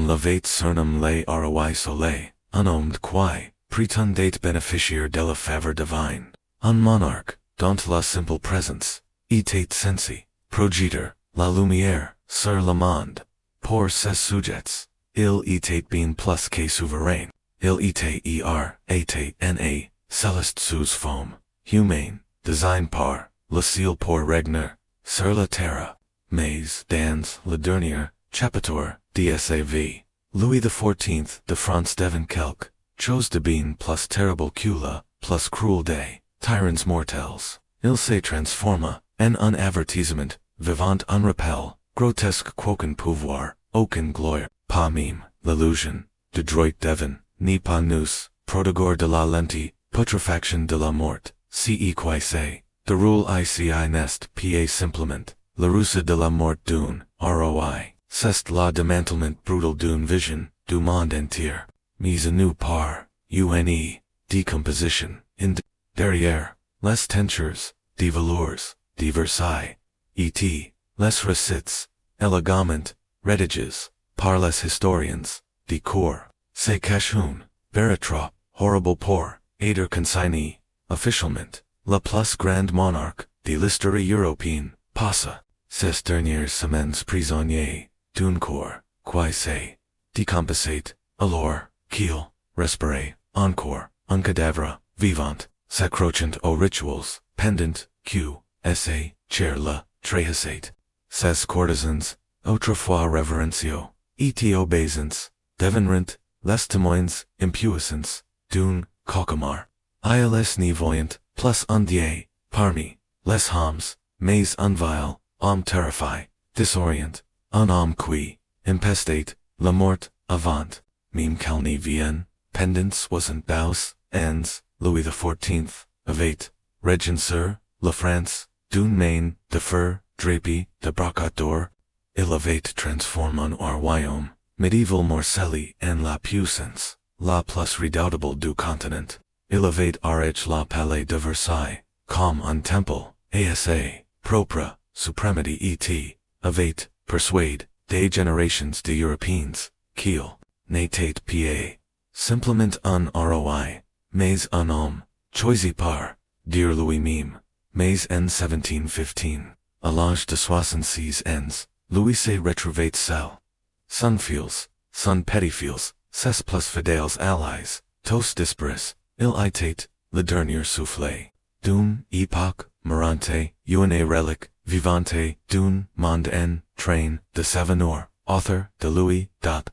on levate surnum lay Roi-Soleil, unnomed quai, pretendate beneficiaire de la faveur divine, un monarque, dont la simple présence, etate sensi, progiter, la lumière, sur le monde, pour ses sujets, il etate bien plus que souverain, il etate na, céleste sous forme, humain, design par, le ciel pour régner, sur la terre, mais, dans, le dernier, chapitre, d'Sav. Louis XIV de France devant quelque, chose de bien plus terrible que la, plus cruel des, tyrants mortels, il se transforma, en un avertissement, vivant un rappel, grotesque qu'aucun pouvoir, aucune gloire, pas même, l'illusion, de droit devant, ni pas nous, prodigueur de la lente, putréfaction de la mort, ce qui c'est, de rule ici nest pa simplement, la ruse de la mort d'une, roi, c'est la démantèlement brutal d'une vision, du monde entier, mise à nu par, une, decomposition, derrière, les tentures, des velours, des Versailles, et les récits, élégamment, rédigés, par les historiens, des cours, c'est qu'une, vérité, horrible pour, être consigné, officiellement, la plus grande monarque, de l'histoire européenne, passa, ces dernières semaines prisonnier, d'un corps, qui c'est, décomposé, alors, qu'il, respirait, encore, un cadavre, vivant, s'accrochant aux rituals, pendant, chair la, trahissait, ses courtisans, autrefois révérencieux, et obeisants, devinrent, les témoins, impuissants, d'un, cauchemar, ils n'y voyant, plus un dieu, parmi, les hommes, mais un vil, homme terrifié, disorient, un homme qui, impestate, la mort, avant, même qu'elle n'y vienne, pendant wasn't daus, ans, Louis XIV, avait, régent sur, la France, d'une main, de fer, drapé, de brocart d'or, il avait transformé en royaume, médiéval morcelli en la puissance, la plus redoutable du continent, il avait arraché la palais de Versailles, comme un temple, asa, propre, suprematie et, avait, persuade, des générations de Européens, qu'il, n'était pas, simplement un roi, mais un homme, choisi par, dear Louis même, mais en 1715, à l'âge de 66 ans, Louis se retrouvait seul. Son fils, son petit-fils, ses plus fidèles alliés, tous disparus, il était, le dernier souffle, d'une époque, mourante, une relique, vivante, d'un monde en train de s'avenir, author de Louis,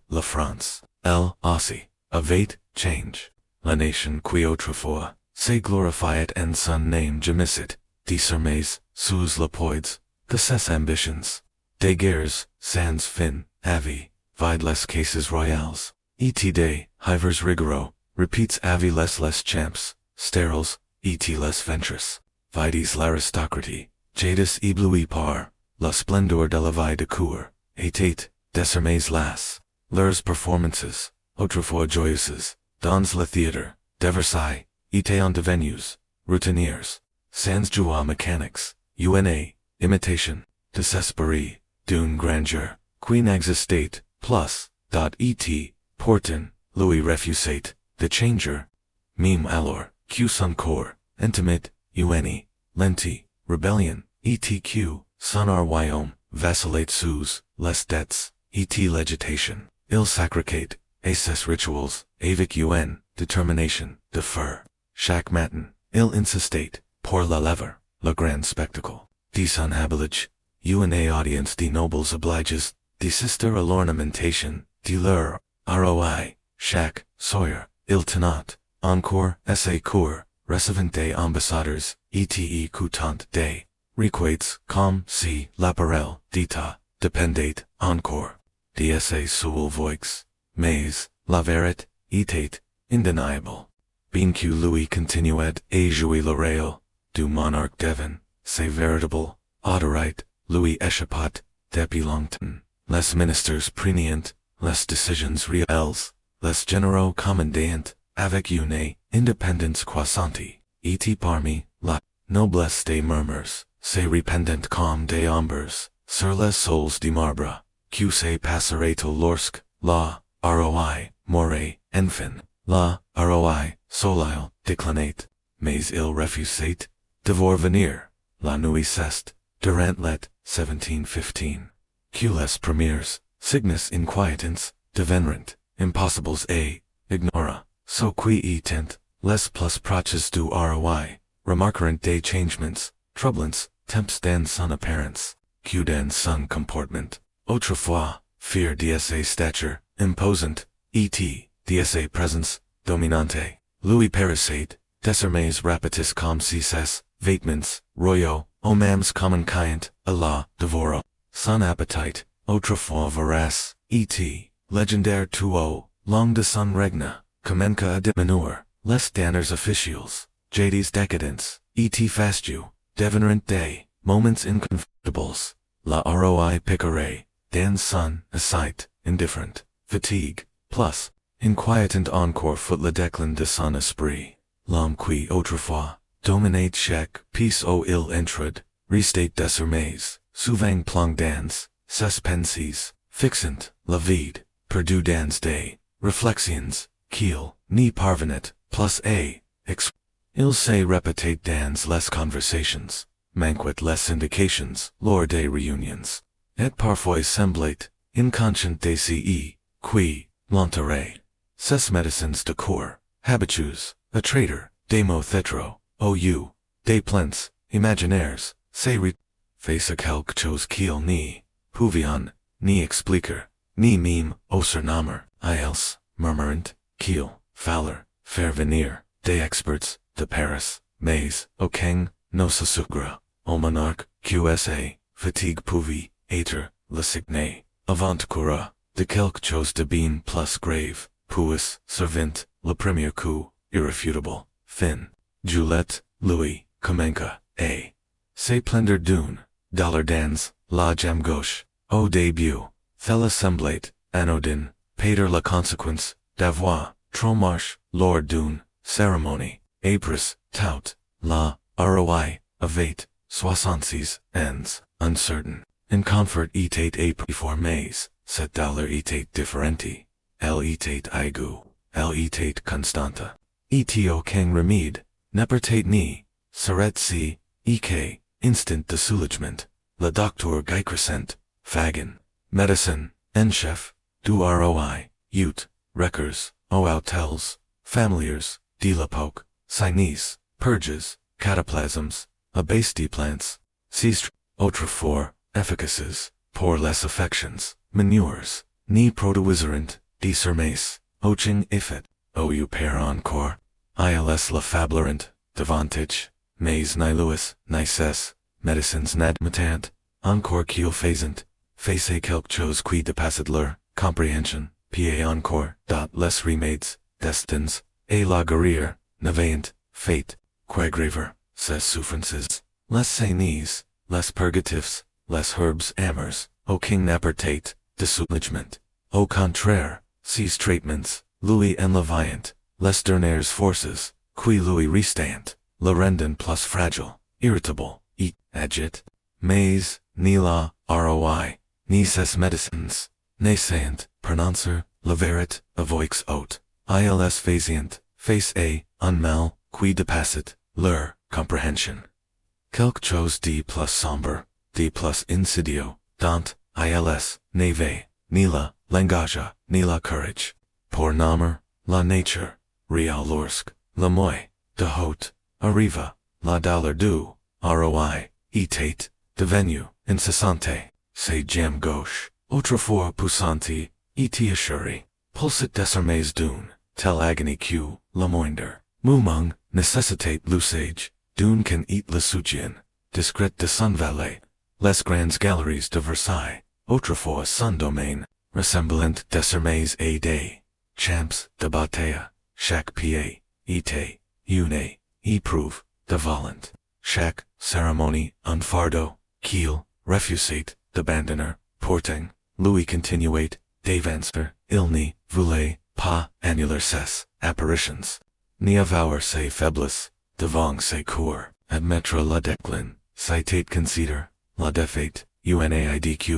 la France, elle aussi, avait, change, la nation qui autrefois, se glorifiait en son name gémissait, désormais, sous le poids, de ses ambitions, des guerres, sans fin, avait, vide les cases royales, et des, hivers rigoureux, repeats avait les champs, stériles, et les ventres, vides l'aristocratie, jadis ébloui par, la splendeur de la vie de cour, était, désormais las, leurs performances, autrefois joyeuses, dans le théâtre, de Versailles, étaient en devenus, routiniers, sans joie mécaniques, une, imitation, désespérée, d'une grandeur, qui n'existait, plus, et, pourtant, Louis refusait, de changer, même alors, que son corps, intimate, une, lente, rebellion, et son royaume, vacillait sous, les dettes, et l'agitation, il sacricate, et ses rituals, avec une, détermination, de faire, chaque matin, il insistait, pour la lever, le grand spectacle, de son habillage, une audience de nobles obliges, d'assister à l'ornementation, de leur, roi, chaque, soir, il tenait, encore, ses cours, recevant des ambassadeurs, et écoutant des, requêtes, comme si, l'appareil, d'état, dépendait, encore, de ses seuls voix, mais, la vérité, était, indéniable. Bien que Louis continuait à jouer le rôle, du monarque devant, c'est véritable, autorité, Louis échappait, depuis longtemps, les ministres prenaient, les décisions réelles, les généraux commandant, avec une, indépendance croissante, et parmi, la, noblesse des murmures, se répandant comme des ombres, sur les sols de marbre, que se passerait lorsque, la, roi, more, enfin, la, Roi-Soleil, déclinate, mais il refusate, devoir venir, la nuit ceste, durant let, 1715. Cules premiers, signus inquietans, devenrent, impossibles ignora, so qui etent, les plus proches du roi, remarquerent des changements, troublants, temps dans son apparence, que dans son comportement. Autrefois, fear d'sa stature, imposant, d'sa présence, dominante, Louis parasite, désormais rapitis comme si ses, vêtements, royaux, mams common caient, à la, devoro. Son appetite, autrefois vorace, légendaire tuo, long de son régna, commenca à diminuer, les derniers officials, jadis décadence, fastu, devenirent des, moments incomfortables, la roi piquerait, dans son, asite, indifferent, fatigue, plus, inquietant encore foot le déclin de son esprit, l'homme qui autrefois, dominate chaque piece au il entrade, restate désormais, souvent plong dans, ses pensées, fixant, la vide, perdu dans des, réflexions, qu'il, n'y parvenait, plus il se répétait dans les conversations, manquait les indications, lors des réunions, et parfois semblait, inconscient de ce, qui, l'enterrait. Ses médecins de cour, habitués, a traitor, des mots théâtraux, des plaintes, imaginaires, face à quelque chose qu'il ni, pouvion, ni expliquer, ni mime, au surnommer, ils, murmurant, qu'il, fallait, faire venir, des experts, de Paris, mais, au king, no se sucre, au monarque, QSA, fatigue pouvait, être, le signé, avant coura, de quelque chose de bien plus grave, puis, servant, le premier coup, irréfutable, fin, Juliette, Louis, commenca, c'est plender d'une, dollar dans, la jambe gauche, au début, thella semblait, anodine, pater la conséquence, d'avoir, trop marche, lors d'une, cérémonie, apres, tout, la, roi, avait, 66 ans, uncertain, in comfort etate apres for mais, $7 etate differenti, L etate aigu, L etate constanta, eto king remede, nepertate ni, seret si, ek, instant de soulagement, le docteur gicrescent, fagan, medicine, en chef, du roi, ut, wreckers, hotels, familiars, de l'époque, cynies, purges, cataplasms, abasti plants, ceased, autrefois, efficaces, pour les affections, manures, ni protoiserant, de sermace, oching ifet, ou per encore, ils la fablerant, davantage, mais ni louis, ni ses, medicines n'admettant, encore qu'il faisant, face quelque chose qui dépassait leur comprehension, pa encore, les remèdes, destins, et la guerrière, n'avaient, fate, que graver, ses souffrances, les saignées, les purgatifs, les herbes amers, au king n'apportate, de soulagement, au contraire, ces traitements, Louis en leviant, les dernières forces, qui Louis restant, le rendant plus fragile, irritable, et agit, mais, ni la, roi, ni ses médecins, n'essayant, prononcer, le verite, avoix haute, ils faisant, face un mal, qui dépassait, leur, comprehension. Quelque chose de plus sombre, de plus insidieux, dont, ils, n'avaient, ni la, langage, ni la courage, pour nommer, la nature, real lorsque, le moi, de haute, arriva, la dollar du, roi, etate, devenu, incessante, c'est jambe gauche, autrefois poussante, et assuré, pulsit désormais d'une, telle agonie que, le moindre, moumong, nécessitate l'usage, d'une can eat le soutien, discret de son valet, les grandes galeries de Versailles, autrefois son domaine, ressemblant désormais à des champs de bataille, chaque pied, était, une, éprouve, de volant, chaque cérémonie, un fardeau, qu'il, refusate, d'abandonner, porting, Louis continuate, d'avancer, il n'y voulait pas annuler ses apparitions, ni avoir ses faiblesses, devant ses cours, admettre la déclin, citate consider, la défaite, unaidq,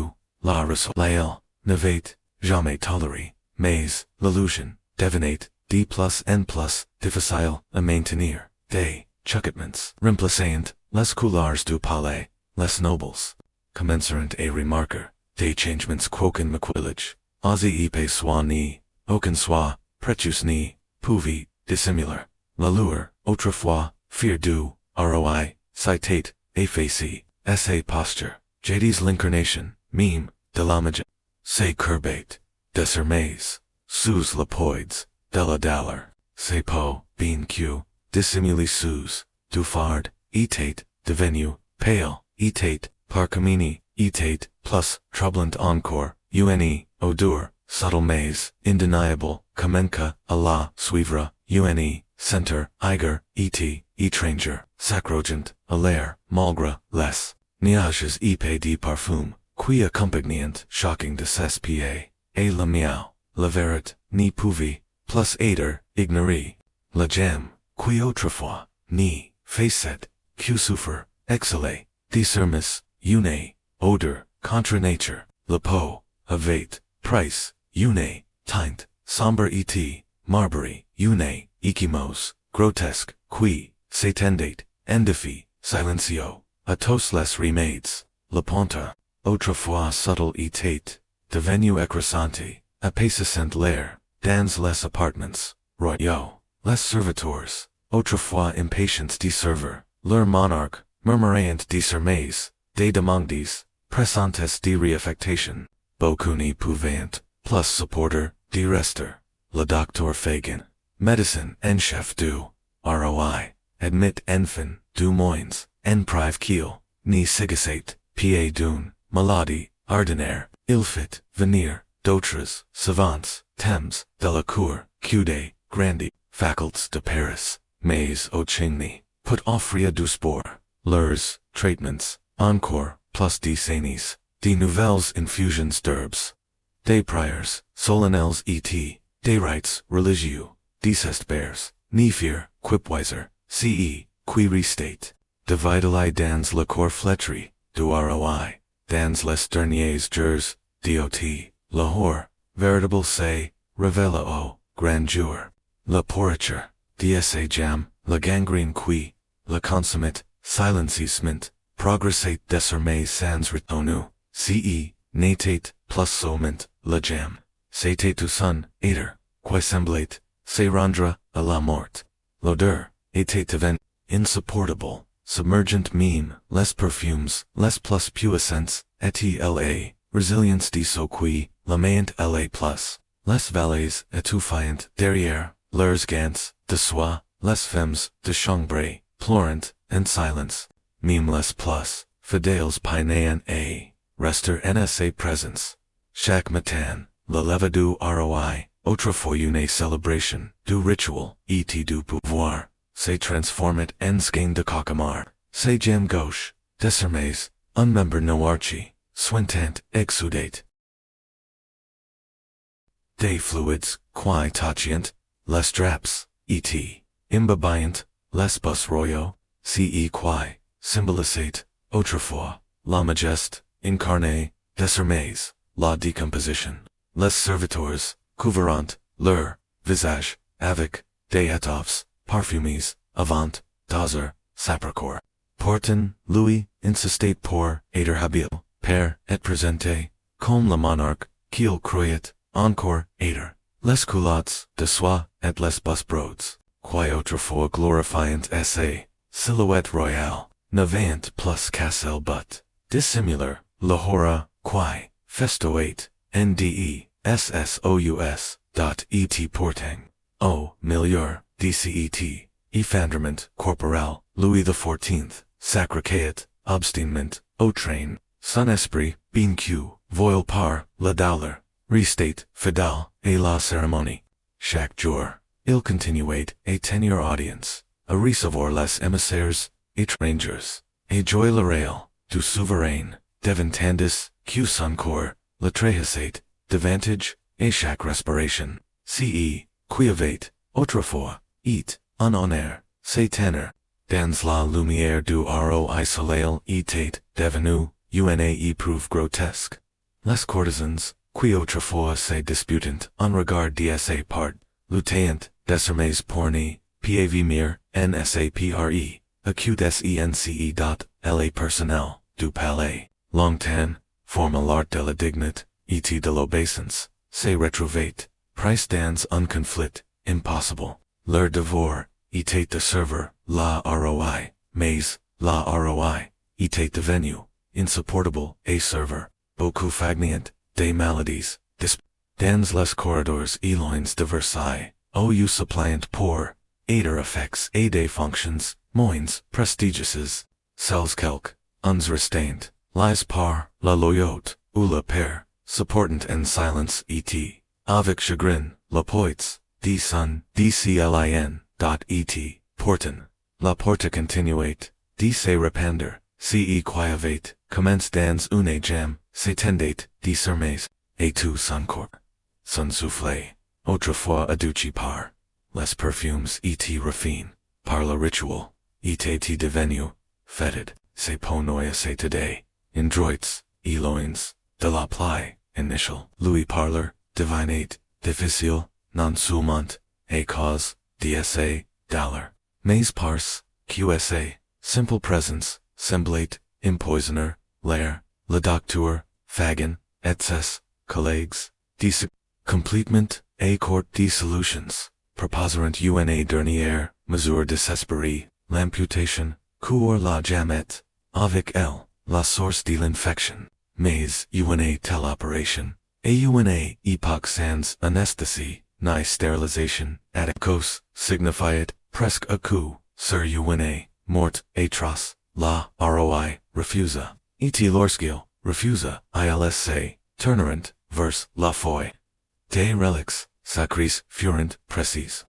la Roi-Soleil, n'avait, jamais toléré, mais, l'illusion, devinate, d plus n plus, difficile, à maintenir, des, chucketments, remplaçant, les couleurs du palais, les nobles, commensurant et remarquer, des changements quoiqu'un maquillage, aussi épais soit ni, aucun soit, précieux ni, pouvait, dissimuler, l'allure, autrefois, fear du, roi, citate, effacer, essay posture, jd's l'incarnation, meme, de l'image, c'est courbate, desarmés, sous lepoids, de la daller, c'est po, bien q, dissimuli sous, du fard, etate, devenu, pale, etate, parcamini, etate, plus, troublant encore, une, odeur, subtle maze, indeniable, kamenka, Allah, suivre, une, center, iger, et, étranger, sacrogent, alaire, malgre, les, nuages épais de parfum, qui accompagnent, shocking de cespa, et la miau, la verite, ni pouvait, plus aider, ignorer, la gemme, qui autrefois, ni, facet, que souffre, exhalé, discermis, une, odeur, contre nature, la peau, avate, price, une, teint, sombre et, marbury, une, equimos, grotesque, qui, s'étendait, endefi, silencio, atos les remades, la ponta, autrefois subtle et, devenu écrasante, apaisissant l'air, dans les apartments, royaux, les serviteurs, autrefois impatients de server, leur monarque, murmurant des sermais, des demandes, pressantes de réaffectation, beaucoup n'y pouvant, plus supporter, de rester, le docteur Fagin, médecin en chef du, roi, admit enfin, du moins, en prive kiel, ni sigasate, pied d'une, maladie, ordinaire, ilfit, venir, d'autres, savants, Thames, de la cour, cude, grandi, facultés de Paris, mais au chigny, put offria du sport, leurs, traitements, encore, plus des sanis, des nouvelles infusions d'herbes, des prières, solennels et, des rites religieux, des estbers, ni fear, quipwiser, ce, qui restate, de vitali dans le corps flétri, du roi, dans les derniers jours, dot, Lahore, veritable c'est, révèle au, grand jour, la pourriture, ds jam, la gangrène qui, la consommate, silencissement, progressate désormais sans retenu, ce, natate, plus soment, la jam, c'était tout son, aider, qui semblait, se rendre, à la mort, l'odeur, était even, insupportable, submergent meme, les perfumes, les plus puissants, et la, résilience de ce qui, la maint la plus, les valets, étouffantes, derrière, leurs gants, de soie, les femmes, de chambre, pleurant, en silence, meme les plus, fidèles painéan a, rester en sa présence. Chaque matin, le lever du roi, autrefois une célébration, du rituel, et du pouvoir, se transformait en skein de cauchemar, se jambe gauche, désormais, un membre noirchi, suintant, exudate. Des fluids, qui tachient, les draps, et, imbibiant, les bus royaux, ce qui, symbolisate, autrefois, la majeste, incarnée, désormais, la décomposition, les serviteurs, couvrant, leur, visage, avec, des étoffes, parfumées, avant, dozer, sappercore, portant, Louis, insistate pour, aider habile, père, et présenté, comme le monarque, qu'il croyait, encore, aider, les culottes, de soie, et les busbroads, qui autrefois glorifiant sa, silhouette royale, n'avant plus cassel but, dissimuler, lahora, qui, festoate, nde, ssous, dot et porting, o, milieu, dcet, effandrement, corporel, Louis XIV, sacraceat, obstinement, au train, son esprit, bien que, voile par, la dollar, restate, fidèle, et la cérémonie. Chaque jour, il continuait, et tenir audience, à recevoir les émissaires, étrangers, et jouer le réel, du souverain, devantandis, que son corps, le trahissait, davantage, et chaque respiration, ce, qui avait, autrefois, et, en honneur, se tenir, dans la lumière du Roi-Soleil était, devenu, une épreuve grotesque. Les courtisans, qui autrefois se disputant, en regard d'sa part, luteant, desarmes porni, pav mir, nsapre, acute sence dot, la personnel, du palais, longtemps, formal art de la dignité, et de l'obeisance, se retrouvait, price dans un conflit, impossible, leur devoir, était de server, la roi, mais, la roi, était devenu, insupportable, a server, beaucoup fagnant, des maladies, dans les corridors éloignés de Versailles, ou suppliant pour, aider effects et des fonctions, moins, prestigieuses, celles quelques, uns restrained, lies par, la loyote, ou la père, supportant en silence et, avec chagrin, la poits, dclin, dot et, portant, la porte continuate, se repender, ce quiavate, commence dans une jam, s'étendait, discermes, et tout son corps, son souffle, autrefois adouci par, les perfumes et raffine, par le rituel, était devenu, fétide, se ponoia se today, indroits, éloignes, de la plaie, initial, Louis parleur, divinate, difficile, non seulement, et cause, dsa, dollar, mais pars, qsa, simple presence, semblate, impoisoner, l'air, le docteur, fagon, etc., collègues, completement, a court de solutions, proposant una dernière, mesure désespérée, l'amputation, cour la jamette, avec elle, la source de l'infection, mais una telle opération, et una époque sans anesthésie, ni stérilisation, aticos, signifiait, presque à coup, sur una, mort, atroce, la roi, refusa, et lorsqu'il, refusa, ilsc, tournant, vers, la foi. Des relics, sacris, furent, précis.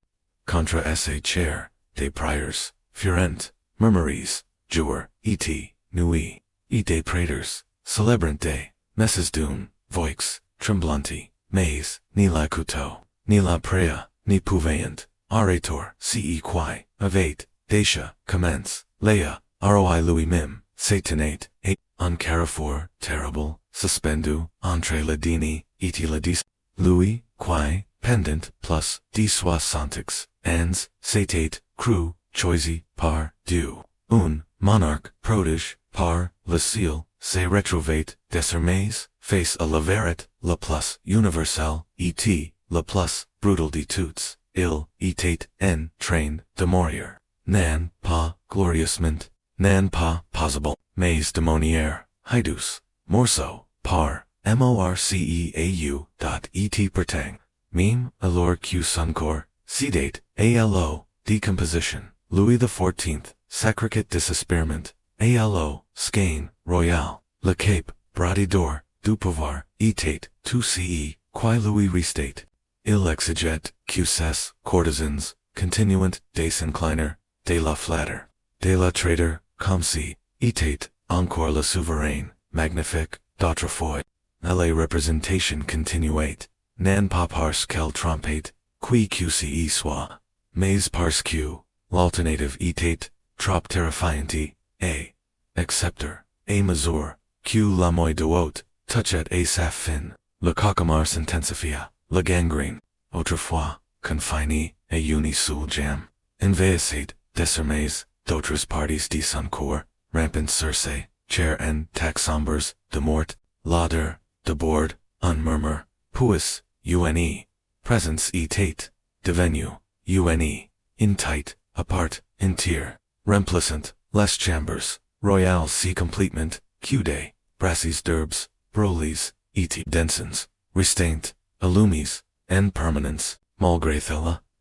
Contra esse chair, des priors, furent, murmuries, jour, et, nuit, et des praetors, celebrant des, messes d'une, voix, tremblanti, mais, ni la couteau, ni la prea, ni pouvaient, orator, ce qui, avate, déjà, commence, Léa, roi Louis même, satanate, et, en carrefour, terrible, suspendu, entre la dini, et la dis, Louis, qui, pendant, plus, de soixante-x, ans, satate, cru, choisi, par, du, un, monarque, protege, par, le ciel, se retrouvait, désormais, face à la vérité, le plus, universel, et, le plus, brutal de toutes, il, était, en, train, de mourir, nan, pas, glorieusement, nan pas, possible, mais démoniaire, hidus, morceau, par, morceau, dot et pertang, meme, alors que son corps, sedate, alo, decomposition, Louis XIV, sacré désespérement, alo, skein, royal, le cape, bras d'or, du pouvoir, était, tout ce, qui Louis restate, il exigait, qs, courtesans, continuant, des incliner, de la flatter, de la traitor, comme si, était, encore le souverain, magnifique, d'autrefois, la représentation continuait, nan pas parce qu'elle trompait, qui qce soit, mais parce que, l'alternative était, trop terrifiante, et, accepter, et mesure, que la moi de haute, touchait à sa fin, le cauchemar s'intensifia, la gangrène, autrefois, confinée, à une seule jam, envahissait, désormais, d'autres parties de son corps, rampant sur ses, chair en taxombres, de mort, lauder, de board, un murmure, puis, une, présence était, devenu, une, in tight, apart, entier, remplissant, les chambers, royal si completement, cude, brasses d'herbes, brolis, et densens, restraint, allumis, en permanence, malgré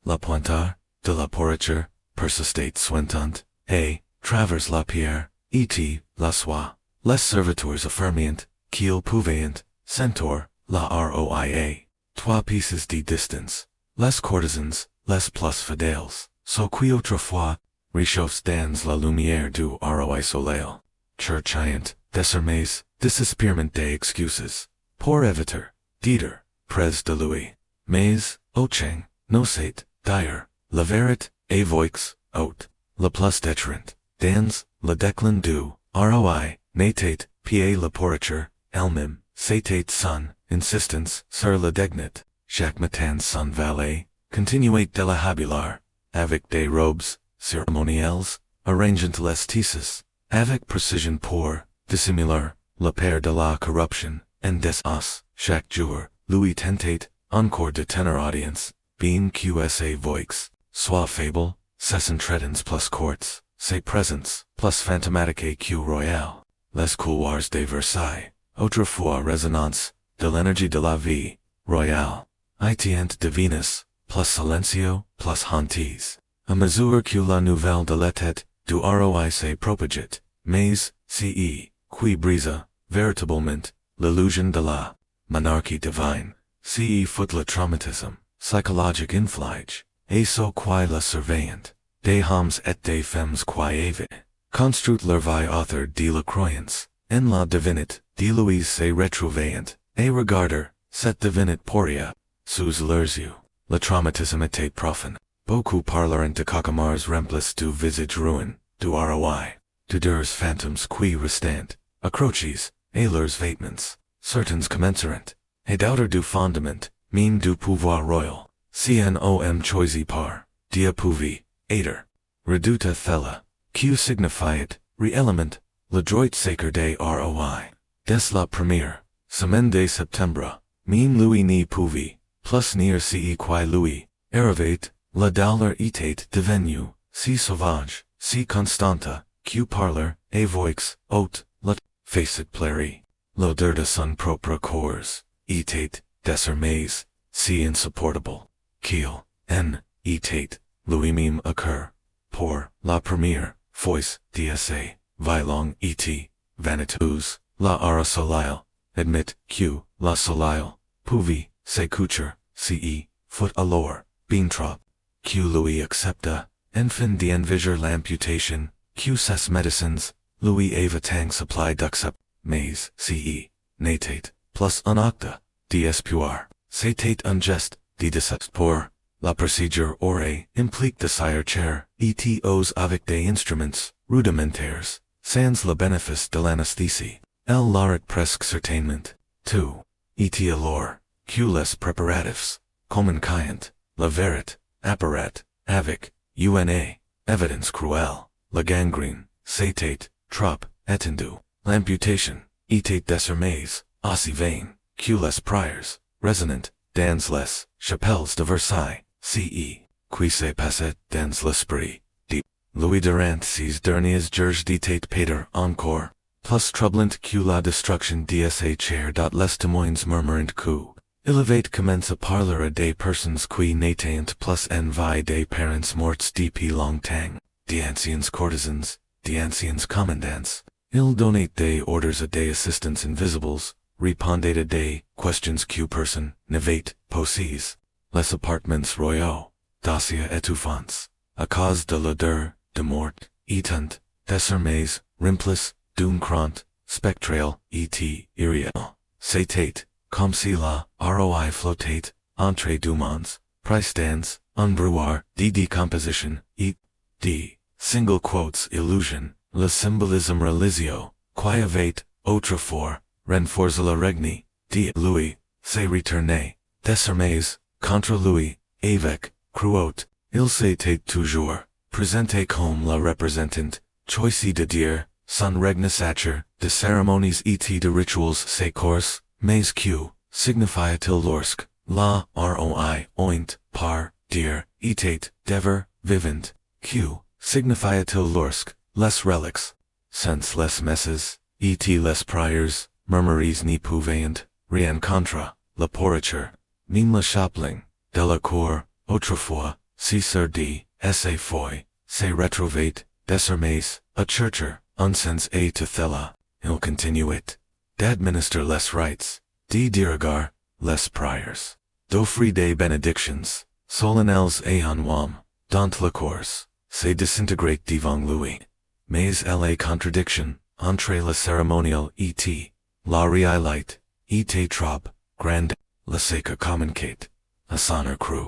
la pointure, de la pourriture, persistate sointant, et, travers la pierre, et, la soie, les serviteurs affirmant, qu'il pouvaient, centaure, la roia, 3 pieces de distance, les courtesans, les plus fidèles, so qui autrefois, réchauffent dans la lumière du Roi-Soleil, churchiant, désormais, désespérement des excuses, pour éviter, d'être, près de lui, mais, ocheng, nocet, dire, la vérité, et voix, haute, le plus déterrant, dans, le déclin du, roi, n'était, pa la pourriture, elle-même, c'était son, insistance, sur le degnet, Jacques Matin son valet, continuate de la habilar, avec des robes, cérémonielles, arrangent les tissus, avec precision pour, dissimular, le père de la corruption, en des os, chaque jour, Louis tentate, encore de tenor audience, being QSA voix, soit fable, ses entretens plus courts, ses présents, plus fantomatique Q royal, les couloirs de Versailles, autrefois résonance, de l'énergie de la vie, royale, itient de Venus, plus silencio, plus hantise, à mesure que la nouvelle de l'état, du roi se propagate, mais, ce, qui brisa, véritablement, l'illusion de la monarchie divine, ce fout le traumatisme, psychologique inflige, et so qui la surveillant, des hommes et des femmes croyait, construit leur vie author de la croyance, en la divinité, de Louise se retrouvant, et regarder, cette divinité pourria, sous leurs yeux, le traumatisme était profond, beaucoup parleront de cauchemars remplis du visage ruin, du roi, de deux phantoms qui restant, accroches, et leurs vêtements, certains commenceront, et d'autres du fondement, même du pouvoir royal, cnom choisi par, dia pouvi, aider, reduta thella, q signifiet, re-element, le droit sacre des roi, des la première, semaine de septembre, même Louis ni pouvi, plus near ce qui Louis, arrivait, la dollar était devenu, si sauvage, si constanta, q parler, et voix, haute, la facet plairie, l'odeur de son propre corps, était, désormais, si insupportable, qu'il, en, était, Louis même occur, pour, la première, fois, dsa, violong et, vaniteux, la Roi-Soleil, admit, q, la Soleil, pouvi, se coucher, ce, foot alors, bien trop, q Louis accepta, enfin d'envisager l'amputation, q ses médecins, Louis avait supply d'accept, mais, ce, n'était, plus un acte, d'espoir, c'était un geste, de décette pour, la procédure aurait implique de sire chair, etos avec des instruments, rudimentaires, sans le bénéfice de l'anesthésie, elle l'aurait presque certainement, 2. Et alors, que les préparatifs, communiquant, la vérité, apparat, avec, una, evidence cruelle, la gangrène, c'était, trop, étendu, l'amputation, était désormais, aussi vain, que les prières, résonant, dans les chapelles de Versailles, ce, qui se passait dans l'esprit, de Louis durant ces derniers jours d'état pater encore, plus troublant que la destruction de sa chair. Les témoins murmurent que, il avait commencé à parler à des personnes qui n'étaient plus envie des parents morts depuis longtemps, d'anciens courtisans, d'anciens commandants, il donnait des ordres à des assistants invisibles, répondait à des questions que personne n'avait posées. Les appartements royaux, dossiers étouffants, à cause de l'odeur de mort, étant, désormais, remplis, d'un crant, spectral, et irréel. C'était, comme si la roi flottait, entre deux mondes, préstance, un brouillard, de décomposition, et, de, single quotes illusion, le symbolisme religieux, qui avait, autrefois, renforcé le régné, de Louis, s'est retourné, désormais, contre Louis, avec, cruauté, il s'était toujours, présenté comme la représentante, choisi de dire, son règne sacre, de cérémonies et de rituels ses courses, mais que, signifia-t-il lorsque, la roi oint, par, dire, était, dever, vivant, que, signifia-t-il lorsque, les reliques, sans les messes, et les prières, murmuries n'y pouvaient, rien contre, la pourriture, même le chapeling, de la cour, autrefois, si sur de, sa foi, se retrouvait, désormais, a chercher, un sens et to thella, il continuait, d'administrer les rites, de diriger, les prières, d'offrir des bénédictions, solennelles et en wam, dans la course, se disintégrate devant Louis. Mais elle est contradiction, entre le cérémonial et la réalité, était trop, grande, la sacre communicate, à son cru.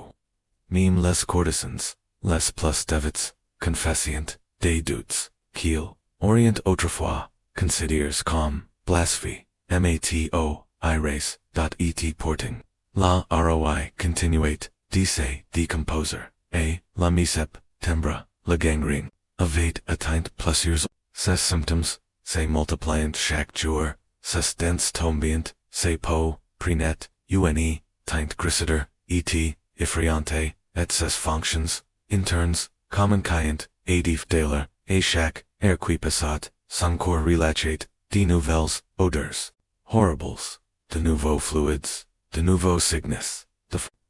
Même les courtisans, les plus dévots, confessient, des doutes, qu'ils, orient autrefois, considèrent comme, blasphie, mato, et porting. La roi continuate, dice, decomposer. La misep, tembra, la gangrène. Avate atteint plus years. Ses symptoms, se multipliant chaque jour, ses dents tombient, se po, prenet, une, teint grisider, effrayante, et ses fonctions, internes, communicant, adif daler, chaque, qui passat, son corps relachate, de nouvelles, odeurs, horribles, de nouveaux fluids, de nouveaux sickness,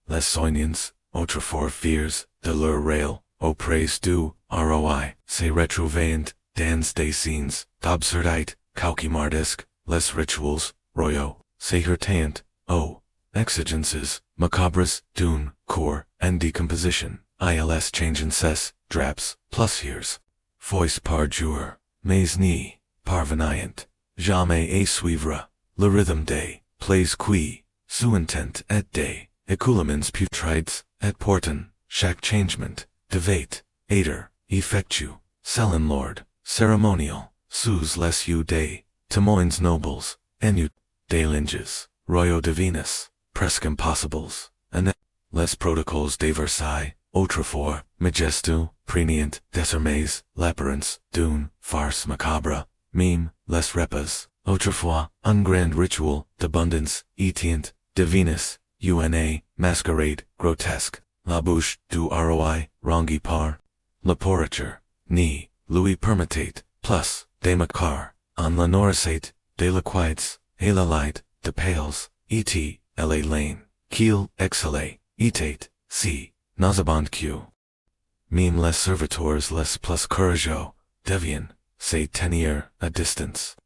les soignants, autrefois fears, de leur rail, au praise du, roi, se retrouvaient, dans des scenes, d'absurdite, cauchemardesque, les rituals, royaux, se heurtaient, exigences, macabres, d'une, corps, and decomposition, ils changeant ses, draps, plus years. Voice par jour, mais ni, parvenant, jamais à suivre, le rhythm des, plays qui, suintent et des, écoulements putrides, et portent, chaque changement, devait, aider, effectu, selon l'ordre, ceremonial, sous les yeux des, témoins nobles, enut, des linges, royaux divinus, presque impossibles, and les protocoles de Versailles, autrefois, majestu, prégnant, désormais, l'apparence, d'une, farce macabre, meme, les repas, autrefois, un grand ritual, d'abondance, etient, divinus, une, masquerade, grotesque, la bouche du roi, rangi par, la porriture, ni, Louis permittate, plus, de macar, en la nourrissate, de la quiets, et la light, de pales, la lane, qu'il, exhalé, etate, si, nauseabond q. Meme les serviteurs les plus courageux, deviennent, se tenir à distance.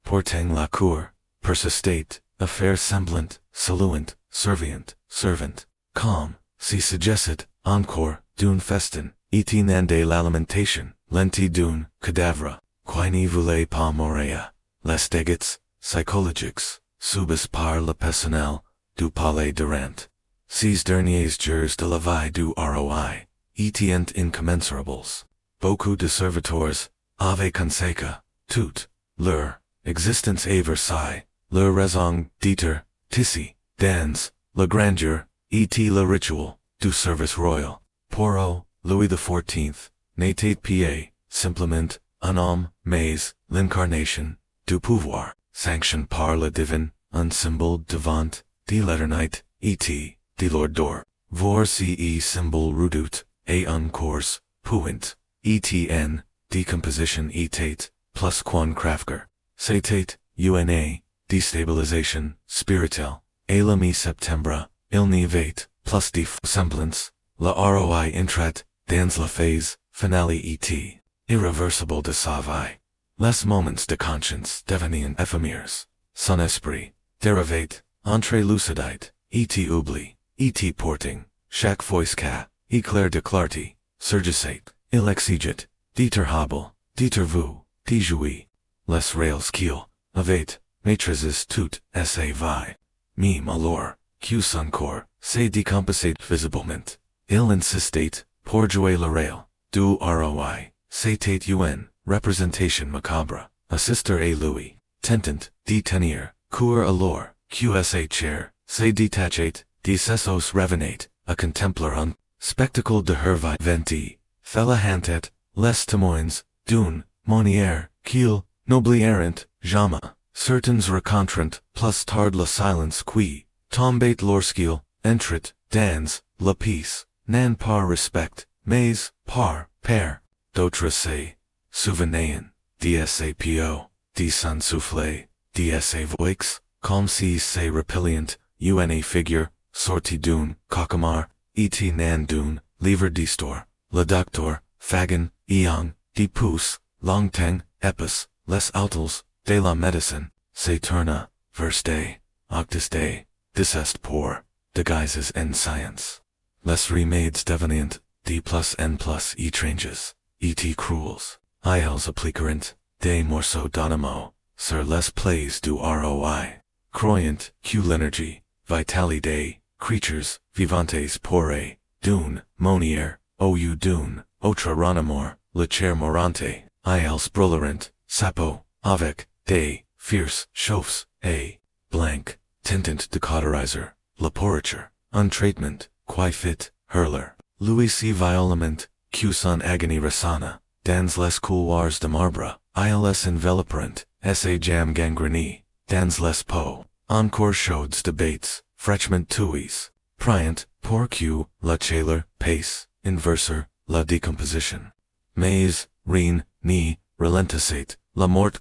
Porting la cour, persistate, affaire semblant, saluant, servient, servant, calm, si suggested, encore, d'une festin, de la lamentation, lenti d'une, cadavre, qui ne voulait pas mourir, les dégâts, psychologiques, subis par le personnel, du palais durant. Ces derniers jours de la vie du roi, étant incommensurables. Beaucoup de serviteurs, avaient consacré, toute, leur, existence à Versailles, leur raison d'être, ici, dans, la grandeur, et le rituel, du service royal. Pour Louis XIV, n'était pas, simplement, un homme, mais, l'incarnation, du pouvoir, sanctionné par le divin, un symbole devant, de l'éternité, et de l'ordre. Voici symbole redoute, et un cours, point, etn, decomposition etate, plus quan crafter, c'était, une, déstabilisation, spirituelle, et la mi-septembre, il n'y avait, plus de semblance, la roi intrat, dans la phase, finale et, irréversible de sa vie. Les moments de conscience devenaient éphémères, son esprit, dérivait, entre lucidite, et oubli, et porting, chaque voice qu'a, éclair de clarté, surgissait, il exigeait, déterhable, détervu, déjoué, les rails qu'il, avait, maîtrises toutes, sa vie. Meme alors, que son corps, se décomposait visiblement, il insistait, pour jouer le rail, du roi, c'était une, représentation macabre, assister à Louis, tentant, de tenir, cour alors, qsa chair, se détachait, de ses revenait, à contempler un, spectacle de her vie venti, felahantet, les témoins, d'une, manière, qu'il, n'oublierent, jamais, certains rencontrant, plus tard la silence qui, tombait lorsqu'il, entrait, dans, la peace, non par respect, mais, par, père, d'autres se, souvenaient, d'sapo, de son souffle, de sa voix, comme si se repelient, une figure, sortie d'une, cauchemar, et nan d'une, livre d'histoire, le docteur, fagan, iang, de pouce, longtemps, epis, les outils, de la médecine, se tourna, vers des, octus des, desest pour, déguises en science. Les remèdes devenant, de plus en plus étranges, et cruels, ils appliqueront, des morceaux d'animo, sur les plaies du roi, croyant, que l'énergie, vitalité, creatures, vivantes pourraient, d'une, monière, ou d'une, autre ranimor, le chair morante, ils brûleront, sapo, avec, des, fierce, chauffes, et, blank, tintant decauterizer, laporature, untraitment, fit, hurler, Louis C. violament, Q son agony rasana, dans les couloirs de marbre, ils enveloppant, sa jam gangrène, dans les pots, encore chaudes debates, frechement tuis, priant, pour Q, la chaleur, pace, inverser, la decomposition. Mais, rien, ni, relentissate, la mort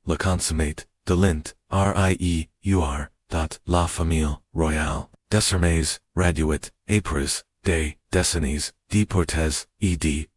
la consommate, delint, la famille, royale, desarmes, raduit, apres, des, décennies, deportes,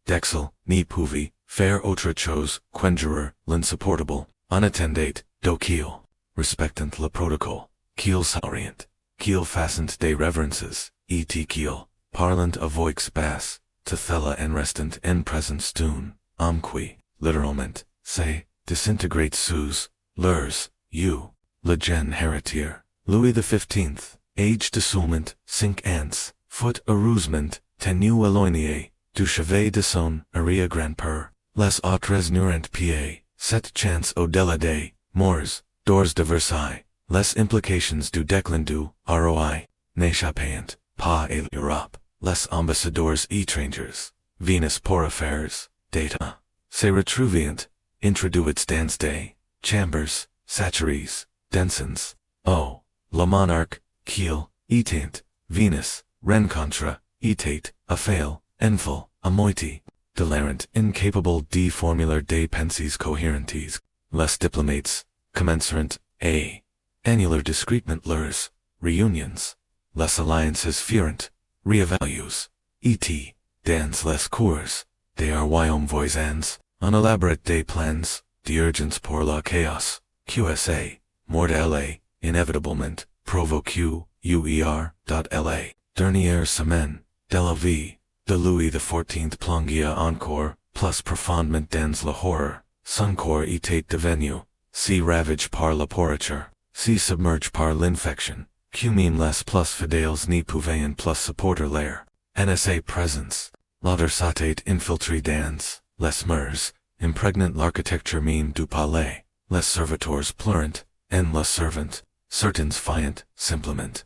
dexel, ni pouvi, faire autre chose, quengerer, l'insupportable, unattendate, docile, respectant le protocole, kiel saurient, kiel fassent des reverences, kiel, parlant a voix basse, tethella en restant en presence d'une, qui, literalment, say, disintegrate sous, leurs, le gen héritier, Louis XV, age dessoulement, 5 ans, foot arousement, tenu éloigné, du chevet de son, aria grand-père, les autres n'eurent pied, cette chance au-delà des, morts, doors de Versailles, les implications du déclin du, roi, n'échappant, pas à l'Europe, les ambassadeurs étrangers, Venus pour affaires, data, se retrouvant, introduits dans des, chambers, sacheries, densons, le monarque, kiel, étant, Venus, rencontre, étate, affail, enfil, a moitié, delarent, incapable de formular des pensées cohérentes, les diplomates, commencerant, annular discretement leurs, reunions, les alliances furent, reevalues, dans les cours, des royaumes voisins, un elaborate des plans, d'urgence pour la chaos, QSA, mortelle, inévitablement, provoque, la, dernière semaine, de la vie, de Louis XIV plongia encore, plus profondément dans la horreur, son corps était devenu, si ravagé par la pourriture, si submergé par l'infection, même les plus fidèles n'y pouvaient plus supporter l'air, NSA présence, l'adversité infiltrée dans, les murs, impregnant l'architecture même du palais, les serviteurs pleurant, en les servants, certains fiant, simplement,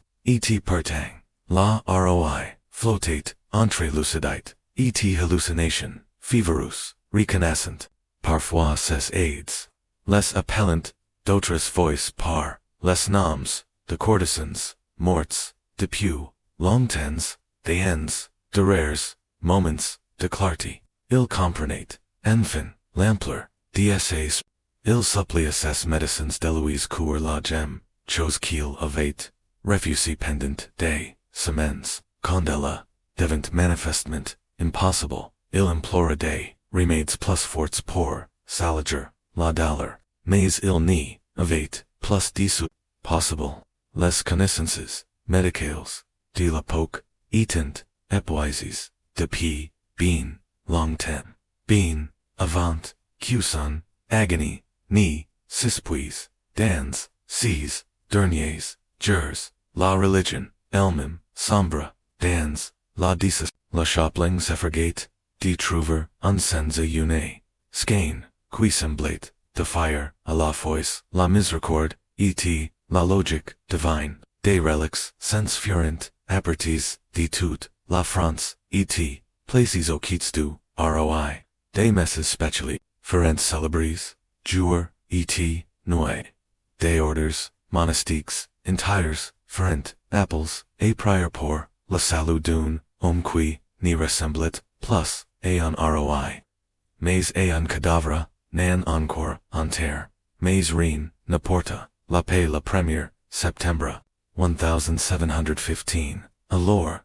partant, la roi, flottate, entre lucidite, hallucination, feverous, reconnaissant, parfois ses aides, les appellant, d'autres voix par, les noms, de courtesans, morts, de peau, longtemps, des ans, de rares, moments, de clarté, il comprenait, enfin, l'ampleur, d'essays, il supplia ses médecins de Louis cour la gem, chose qu'il avait, refusé pendant des semaines, condella, devant manifestement, impossible, il implora des, remèdes plus forts pour, s'alléger, la douleur, mais il n'y avait, plus dissous, possible, les connaissances, médicales, de l'époque, étant, épuisées, depuis, bien, longtemps, bien, avant, son, agony, ni, sispuis, dans, ces, derniers, jours, la religion, elle-même, sombre, dans, la decis, la chapeling s'effragate, de trouver, un sens une, skein, qui semblait, de fire, à la fois, la miséricorde, la logique, divine, des reliques, sens furent, apertis, de toute, la France, places au quittes du, roi, des messes spéciales, ferent célebres, jours, nuit, des orders, monastiques, entires, ferent, apples, et prior pour, la salut d'un, qui, n'y ressemblait, plus, et un roi. Mais et un cadavre, nan encore, en terre, mais rien, n'importe, la paix la première, septembre, 1715, alors,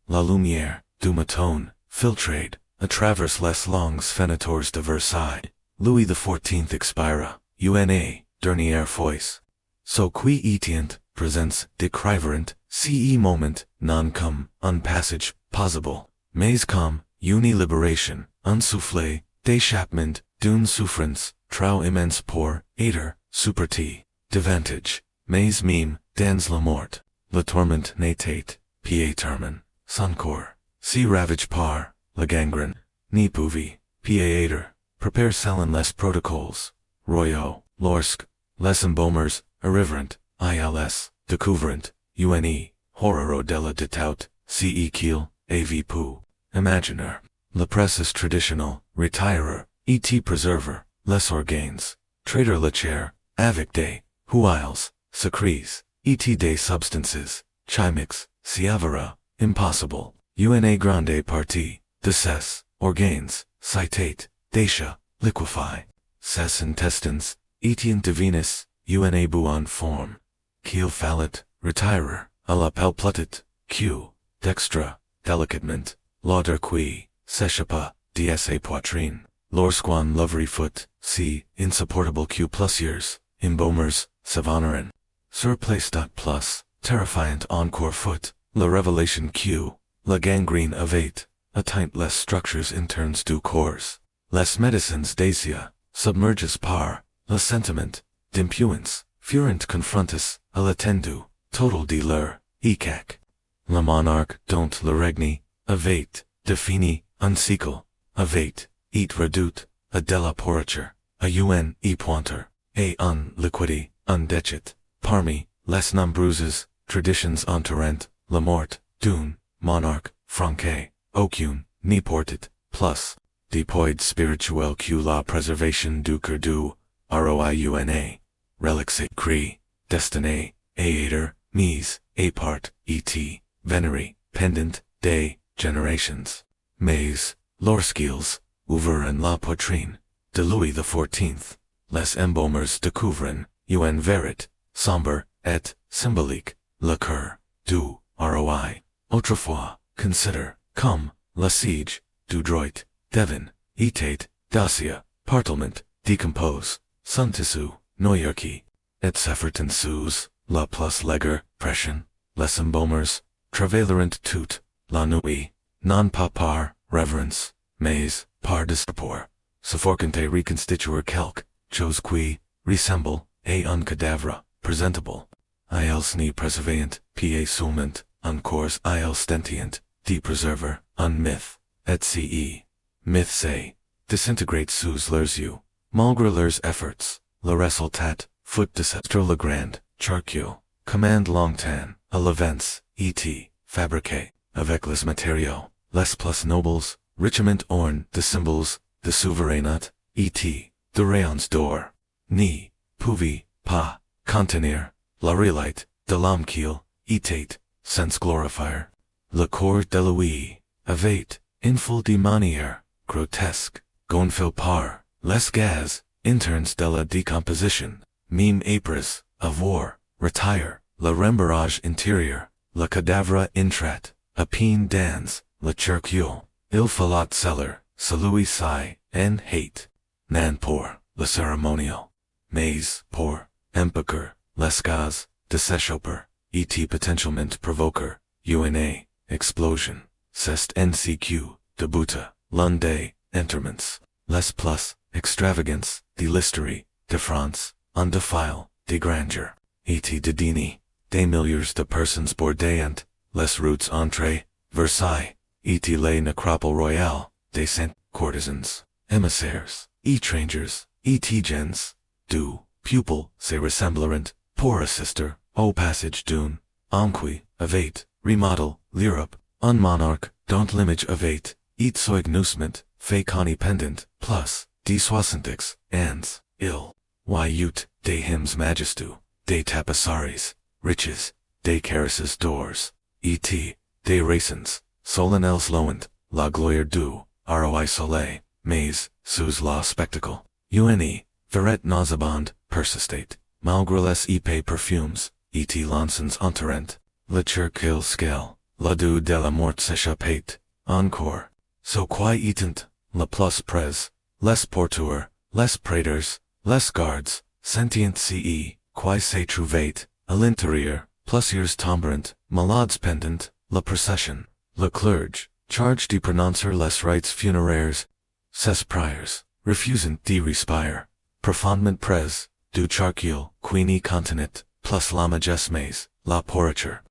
la lumière, du matin, filtrade, à travers les longues fenêtres de Versailles, Louis XIV expira, una, dernière fois. So qui etient, presence, décriverant, ce moment, non comme, un passage, possible, mais comme, une libération, un souffle, d'échappement, d'une souffrance, trop immense pour, être, superti, davantage, mais même, dans la mort, le tourment n'était, pied termin, son corps, si ravagé par, la gangrène, n'y pouvait, pied être, prepare selon les protocoles, royaux, lorsque, les embaumeurs, arriveront, ils, découvrent, une, horreur della détaut, ce qu'il, av pou, imaginaire. Le presses traditional, retirer, et preserver, les organes, trader le chair, avec des, huiles, secrets, et des substances, chimiques, siavera, impossible, une grande partie, de ses, organes, citate, desha, liquefy, ses intestines, etian divinus, une buon forme, qu'il fallit, retirer, à la palplutit, q, dextra, delicatement, lauder qui, s'échappa, ds poitrine, lorsqu'on lovery foot, c, insupportable q plus years, embaumers, savonnerin, surplace. Plus, terrifiant encore foot, la revelation q, la gangrène of 8, a taint less structures interns du corps, les medicines dacia, submerges par, le sentiment, d'impuance, furent confrontis, à l'attendu, total de leur, ecac. Le monarque dont le régné, avate, défini, unsequel, avate, et redoute, a della porriture, a un pointer, a un liquidi, undecit, parmi, les nombreuses, traditions entourant, la mort, d'une, monarque, franquet, aucune, ni portit, plus, déployed spirituel que la préservation du cœur du, roiuna, relics et cri, destiné, aeter, mise, a part, et, venery, pendant, des, generations, Mais, lorsqu'ils, ouvrent en la poitrine, de Louis XIV, les embaumers découvrent, un verit, sombre, et, symbolique, le cœur, du, roi, autrefois, consider, comme, le siege, du droit, devin, etate, dacia, parlement, decompose, sun tissu, noyarchy, et s'effertent sous, la plus leger, pression, les embaumers, travailleront tout, la nuit, non pas par, reverence, mais, par disport, suffoquante reconstituer quelque, chose qui, ressemble, a un cadavre, presentable, ils ni preservant, pa summent, encore ils stentient, de preserver, un mythe, et ce, mythe say, disintegrate sous leurs yeux, malgré leurs efforts, le résultat, foot desestre le grand, charcule, commande longtemps, à l'avance, et, fabriqué, avec les matériaux, les plus nobles, richement ornés de symboles, de souveraineté, et, de rayons d'or, ni, pouvaient, pas, contenir, la réalité, de l'homme qu'il, était, sans glorifier, le corps de Louis, avait, inful de manière, grotesque, gonfil par, les gaz, internes de la décomposition, même épres, avoir, retire, le rembarrage intérieur, le cadavre intrat, à peine dans, le cercueil, il fallut celui, celui-ci, en hate, nan pour, le cérémonial, mais, pour, empêcher, les gaz, de s'échapper, et potentiellement provoquer, una, explosion, c'est nq, de buta, l'un des, enterments, les plus, extravagance, de l'histoire, de France, un défile, de grandeur, et de dîner, des milliers de personnes bordeant, les routes entre, Versailles, et les nécropoles royales, des saint courtisans, émissaires, étrangers, et gens, du, pupil, se ressembleront, pour assister, au passage d'une, enquis, avait, remodel, l'Europe, un monarque, dont l'image avait, et soigneusement, fait pendant, plus, des 60 ans, il, y des hymns majestu, des tapisseries, riches, des caresses d'ors, et, des raisins, solennels loant, la gloire du, Roi-Soleil, mais, sous la spectacle, une, verret nauseabond, persistate, malgré les épais perfumes, et l'encens entourant, le cercueil scale, la du de la mort s'échappait, encore, so qui étant, la plus près, les porteurs, les praetors, les gardes, sentient ce, qui se trouvait, à l'intérieur, plusieurs tomberant, malades pendant, la procession, le clerge, chargé de prononcer les rites funéraires, ses prières, refusant de respirer, profondément près, du cercueil, qui n'y contenait, plus la majesté, la porriture.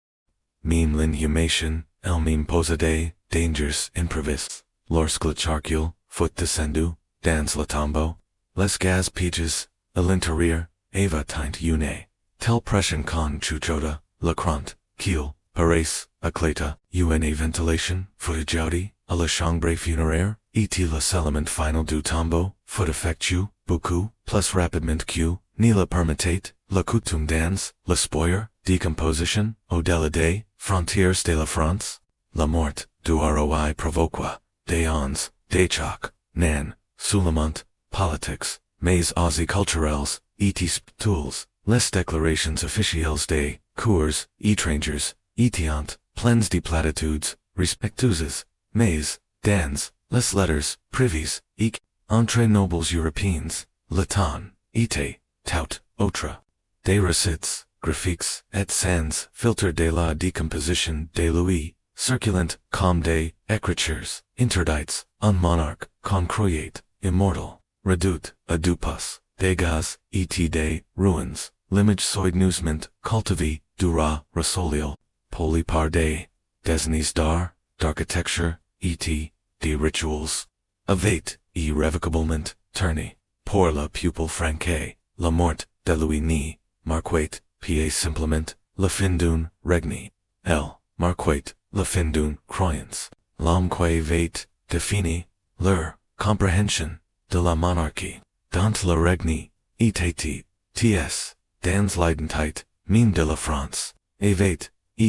Même l'inhumation, el même possédé, dangers imprevistes, lorsque le cercueil, fut descendu, dans le tombeau, les gaz piges, à l'intérieur, ava teint une, tel pression con chuchota, lacrant, kiel, pourrissent, aclata, una ventilation, footage a la chambre funéraire, et la element final du tombeau, Putréfaction, beaucoup, plus rapidement que, ni la permittate, la coutume dans, la spoiler, decomposition, au-delà des frontières de la France, la mort, du roi provoqua, des ons, des chocs, nan, soulement, politics, mais aussi culturels, et tools, les déclarations officielles des cours, étrangers, étiant, pleines de platitudes, respectueuses, mais, dans, les letters, privies, et, entre nobles européens, latin, ite, tout, autre, des recettes, graphiques, et sans, filtre de la décomposition de Louis, circulant, comme des écritures, interdites, un monarque, croyait, immortel, redoute, a dupus, des gaz, et des ruins, l'image soigneusement, cultivé, du Roi-Soleil, poli par des d'art, d'architecture, et des rituals, avec, irrévocablement, tourné, pour la pupille franquée, la mort, de Louis ni, marquait, pa simplement, la fin d'une, régné, marquait, la fin d'une, croyance, l'homme qui vait, défini, leur, comprehension, de la monarchie, dans la régné, et ts, dans l'identité, mine de la France, et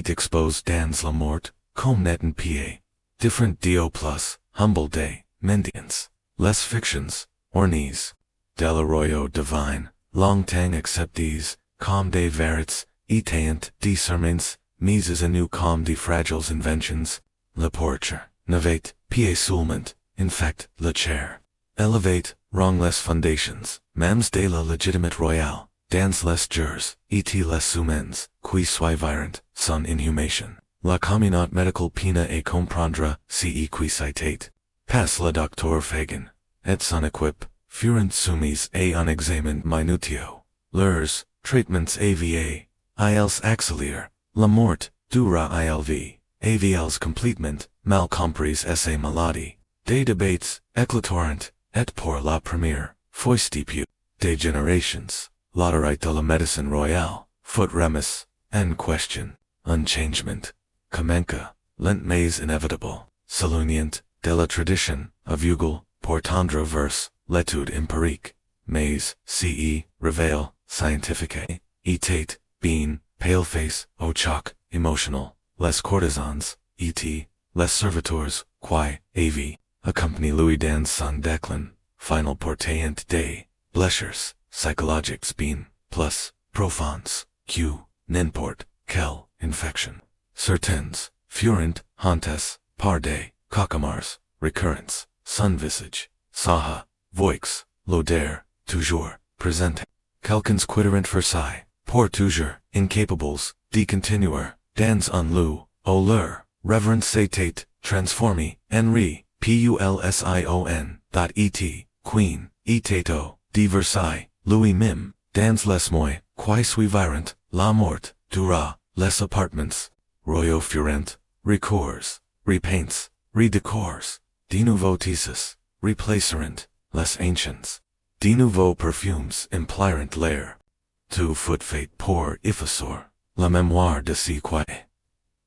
expose dans la mort, comme netten pa, different dio plus, humble day, mendiants, les fictions, ornées, de la royaux divine, longtemps acceptés, comme des verités, étant des serments, mises à nu comme des fragiles inventions, la porture, n'avait, pa seulement, in fact, la chair, elevate, wrong les fondations, même de la légitimate royale, dans les jures, et les humans, qui suivirent, son inhumation. La communauté médicale pina et comprendra, ce qui citate. Passe le docteur Fagan, et son équipe, furent soumis à un examen minutieux. Leurs, traitements ava, ils auxiliaires, la mort, dura ilv, avils complètement, mal compris essa maladie. Des débats, éclatorant, et pour la première, fois depuis, des générations, l'autorité de la médecine royale, foot remis, en question, un changement. Kamenka, lent mais inevitable, s'éloignant, de la tradition, aveugle, pour tendre vers, l'étude empirique, mais, ce, réveil, scientifique, et being, pale-face, au choc, emotional, les courtisans, et, les serviteurs, qui, av, accompagnent Louis dans son déclin, final portant des, blessures, psychologiques being, plus, profondes, que, n'importe, quelle, infection. Certains, furent, hantes, par des, cauchemars, recurrence, sun visage, saha, voix, l'odeur, toujours, présente. Quelqu'un quitterent Versailles, pour toujours, incapables, de continuer, dans un lieu, au leur, reverence s'était, transformé, en pulsion, et, queen, etato, de Versailles, Louis même, dans les mois, qui suivirent, la mort, dura, les appartements, royaux furent, recours, repaints, redécors, de nouveaux tissus, replacerent, les anciens, de nouveaux perfumes implirent l'air. Tout fut fait pour effacer, la mémoire de ce qui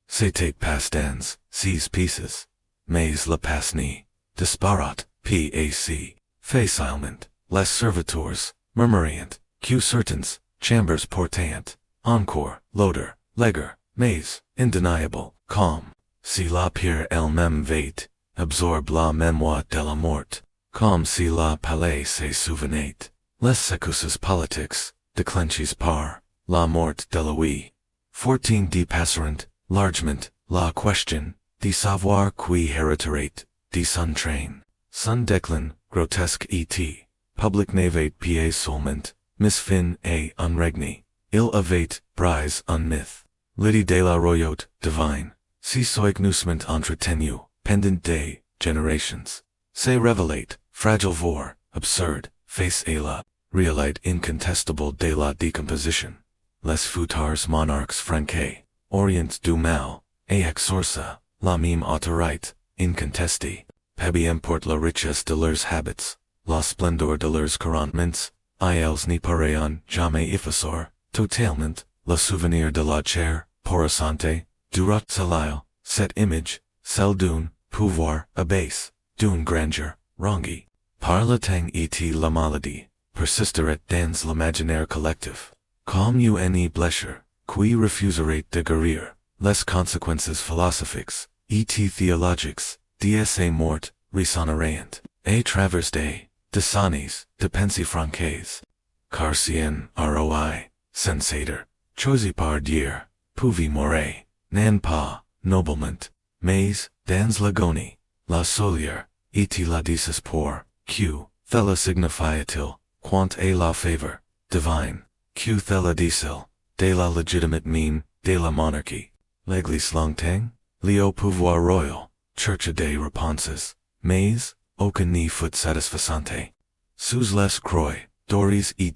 s'était passé dans, ces pieces, mais la passe ni, disparate, pac, facilement, les serviteurs, murmurant, que certains, chambers portant, encore, l'odeur, l'aigur, mais, indéniable, comme, si la pierre elle-même vait, absorbe la mémoire de la mort, comme si la palais se souvenait, les secousses politiques, déclenchées par, la mort de Louis. 14 dépasseront, largement, la question, de savoir qui hériterait, de son train, son déclin, grotesque et, public n'avait pas seulement, mis fin à un régné, il avait, brise un mythe. L'idée de la royauté divine, si soigneusement entretenu, pendant des générations, se révélait, fragile voire, absurde, face à la réalité incontestable de la décomposition. Les futurs monarques franqués, orient du mal, et exorça, la même autorité, incontestée, peu importe la richesse de leurs habits, la splendeur de leurs courants, ils n'y pourraient jamais effacer, totalement, le souvenir de la chair, pourrissent, du Roi-Soleil, cette image, celle d'un pouvoir abase, d'une grandeur, wrongy. Par le temps et la maladie, persisteret dans l'imaginaire collectif. Comme une blessure, qui refuserait de guérir, les conséquences philosophiques, et théologiques, d'essa mort, résonneraient, à travers des décennies de pensée francaise. Car si un roi, sensateur, choisi par Dieu, pouvait mourir, non pas, noblement, mais, dans l'agonie, la solière, et la désespoir, que, thela signifiait-il, quant à la faveur, divine, que thela dit-il, de la légitimate mine, de la monarchie. L'église longtemps, le pouvoir royal, church des réponses, mais, aucun n'y fut satisfaisante. Sous les croix, dorures et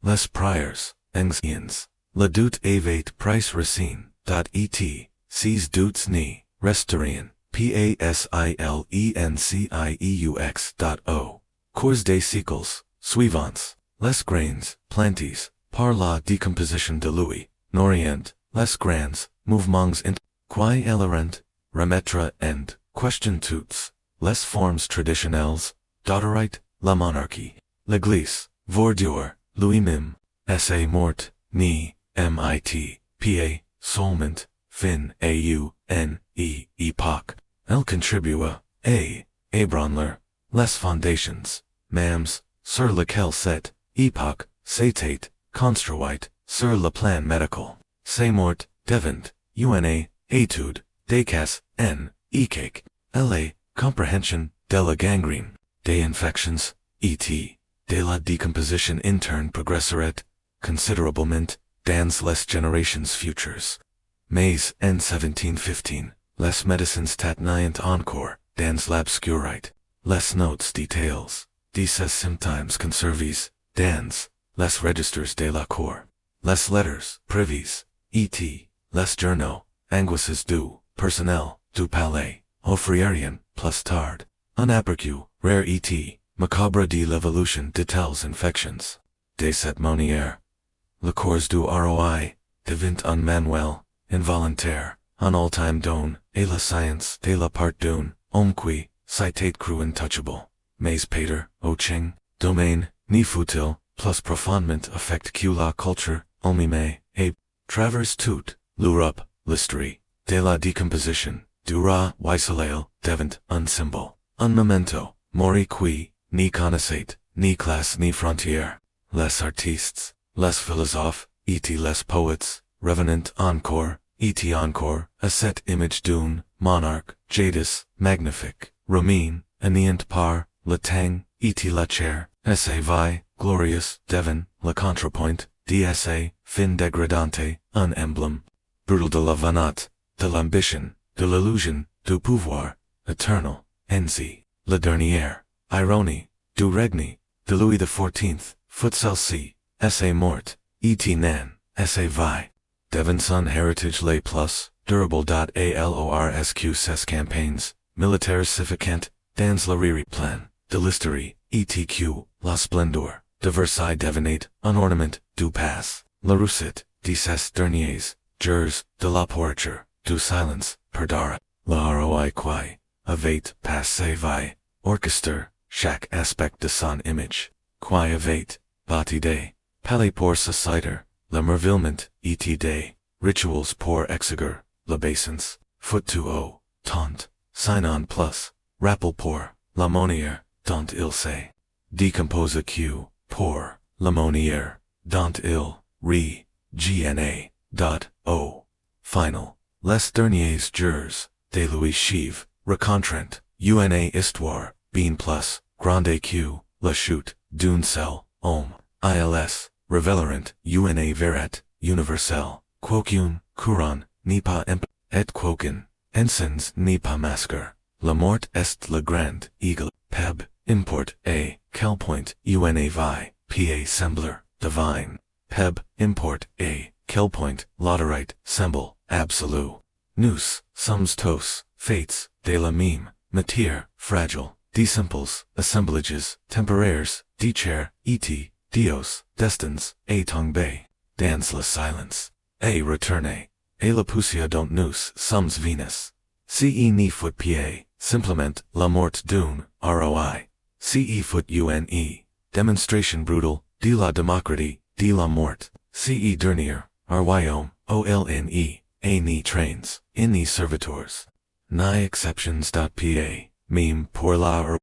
les prières, anciens, le doute avait price racine, et, ces doutes ni, restaurien, pasilencieux. Cours des siècles, suivants, les grains, plantés, par la décomposition de Louis, n'orient, les grands, mouvements qui élarent, remettre and, question toutes, les formes traditionnelles, dorures, la monarchie, l'église, verdure, lui-même, essa mort, ni, mit, pa, seulement, fin, époque, elle contribua, à ébranler, les fondations, mêmes, sur lesquelles cette époque s'était construite, sur le plan médical, c'est mort, devint, une étude, des cas, échec, la compréhension de la gangrène, des infections, et de la décomposition interne progresserait, considerablement, dans les générations futures. Mais, en 1715, les médecins t'attenaient encore, dans l'obscurité, les notes details, de ces symptômes conservés, dans, les registres de la cour, les lettres, privées, et, les journaux, angoisses du, personnel, du palais, offrirent, plus tard, un aperçu, rare et, macabre de l'évolution de telles infections. De cette manière, le cours du roi, devint un manuel, involontaire, un ultime don, et la science de la part d'un, homme qui, s'était cru intouchable, mais Peter, au Ching, domaine, n'y fut-il, plus profondément affect que la culture, omime, et, travers toute, l'Europe, l'histoire, de la décomposition, du Roi-Soleil, devint un symbole, un memento, mori qui, ni connaissait, ni classe ni frontière, les artistes, les philosophes, et les poètes, revenant encore, et encore, à cette image d'un monarque, jadis, magnifique, romain, anéant par, le temps, et la chair, essa vie, glorious, devin, le contrepoint, d'essa, fin dégradante, un emblème, brutal de la vanité, de l'ambition, de l'illusion, du pouvoir, éternel, enzi, la dernière, ironie, du régné, de Louis XIV, fut celle-ci, essa mort, et nan, essa vie, devin son héritage les plus, durable. Alorsque ses campagnes, militaires significantes, dans la rire plan, de l'histoire, et la splendeur, de Versailles devenait, un ornement, du pass, la réussite, de ces derniers, jours, de la pourriture, du silence, perdara, la roi qui, avait, passé vie, orchestre, chaque aspect de son image, qui avait, bâti des, palais pour société, le merveillement, et des, rituals pour exiguer, l'obeisance, fut tout haut, tant, sinon plus, rappel pour, l'aumônière, dont il s'est, décomposé que, pour, l'aumônière, dont il, final, les derniers jours, de Louis Chive, rencontrant, une histoire, bien plus, grande que, la chute, d'un seul, homme, ils, révéleront, une vérité, universelle, quoiqu'une, couronne, n'est pas et quoiqu'un, ensigns n'est pas masquer, la mort est le grand, eagle, peb, import, a, quel point, une vie, pa sembler, divine, peb, import, a, quel point, laterite, semble, absolu. Nous, sommes tous, fates, de la même, matière, fragile, de simples, assemblages, temporaires, de chair, et, dios, destins, et tombe. dans la silence. A retourne. Et la poussière don't nous sums Venus. Ce ni foot pied, simplement, la mort d'une, roi. Ce foot une. Demonstration brutal, de la démocratie, de la mort. Ce dernier, royaume, olne, a ni trains, in ni serviteurs. Ni exceptions. Pa, même pour la